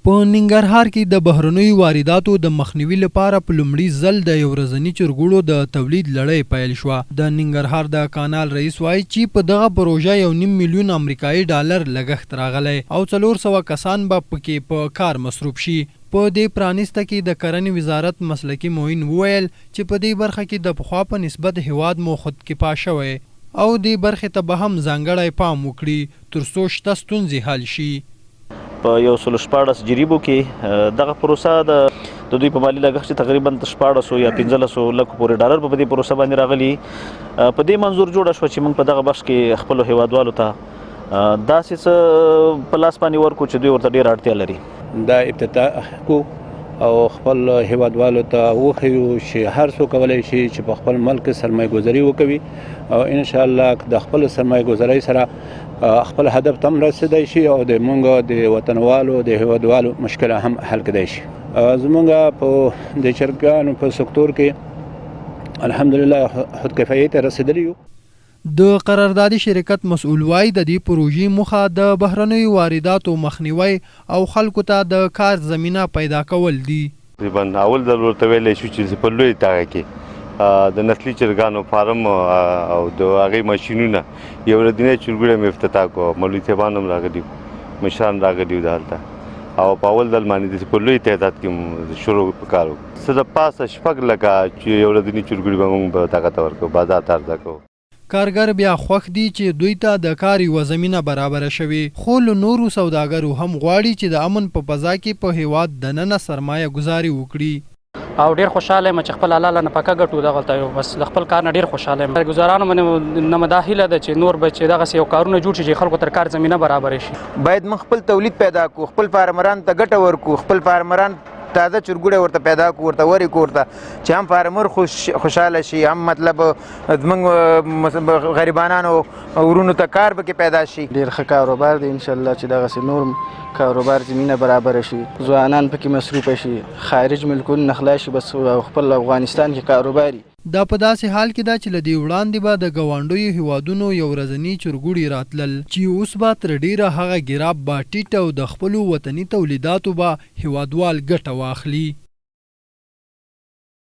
په ننګرهار کې د بهرنیو وارداتو د مخنیوي لپاره په لومړي ځل د یو ورځني چرګوړو د تولید لړۍ پیل شوه. د ننګرهار د کانال رئیس وایي چې په دغه پروژه 1.5 میلیون امریکایي ډالر لګښت راغلی او 400 کسان به پکې په کار مصروف شي. په دې پرانیسته کې د کرنې وزارت مسلکي معین وویل چې په دې برخه کې د پخوا په نسبت هیواد مو خودکفا شوی او دې برخې ته به هم ځانګړی پام وکړي تر څو شته ستونزې حل شي. په 114 جریبو کې دغه پروسه د دوی په مالي لګښت تقریبا 1400 یا 1500 لک پورې ډالر په دې پروسه باندې راغلي. په دې منظور جوړه شو چې موږ په دغه بخش کې خپل هیوادوالو ته داسې څه په لاس باندې ورکو چې دوی ورته ډېره اړتیا لري. دا افتتاح کو او خپل هیوادوالو ته وښیو چې هر څوک کولی شي چې په خپل ملک سرمایه ګذاري وکوي او ان شاء الله د خپل سرمایه ګذارۍ سره خپل هدف ته هم رسیدای شي او د مونږ د وطنوالو د هیوادوالو مشکله هم حل کېدای شي. زمونږ په د چرګانو په سکتور کې الحمدلله خودکفایۍ ته رسیدلي یو. د قراردادي شرکت مسؤل وایي د دې پروژې موخه د بهرنیو وارداتو مخنیوی او خلکو ته د کار زمینه پیدا کول دي. تقریبا اول ځل ورته ویلی شو چې په لوی تاغه کې د نسلي چرګانو فارم او د هغې ماشینونه یو ورځنی چرګوړی مې افتتاح کړو. مولوي صاحبان هم راغلي مشران راغلي وو دلته او په اول ځل باندې داسې په لوی تعداد کې شروع کار وکړو. څه د پاسه شپږ لکه چې یو ورځني چرګوړي به موږ به دغه ته ورکړو بازار ته عرضه کوو. کارګر بیا خوښ دي چې دوی ته د کار یوه زمینه برابره شوې خو له نورو سوداګرو هم غواړي چې د امن په فضا کې په هیواد دننه سرمایه ګذاري وکړي. او ډیر خوشاله یم چې خپل حلاله نفقه ګټو دغلته یو بس د خپل کار نه ډیر خوشاله یم. ګزارانو باندې نه مداخله ده چې نور به چې دغسې یو کارونه جوړ شي چې خلکو تر کار زمینه برابره شي. باید موږ خپل تولید پیدا کړو، خپل فارمران ته ګټه ورکړو، خپل فارمران تازه چرګوړی ورته پیدا کړو، ورته ورکړو ورته چې هم فارمر خوشحاله شي هم مطلب زموږ غریبانانو ورونو ته کار به کې پیدا شي. ډېر ښه کاروبار دی انشاءالله چې دغسې نور کاروبار زمینه برابره شي، ځوانان پکې مصروفه شي، خارج ملکونو نه خلاص شي، بس خپل افغانستان کې کاروباري. دا په داسې حال کې ده چې له دې وړاندې به د ګاونډیو هیوادونو یو ورځني چرګوړي راتلل چې اوس به تر ډیره هغه ګراب به ټیټ او د خپلو وطني تولیداتو به هیوادوال ګټه واخلي.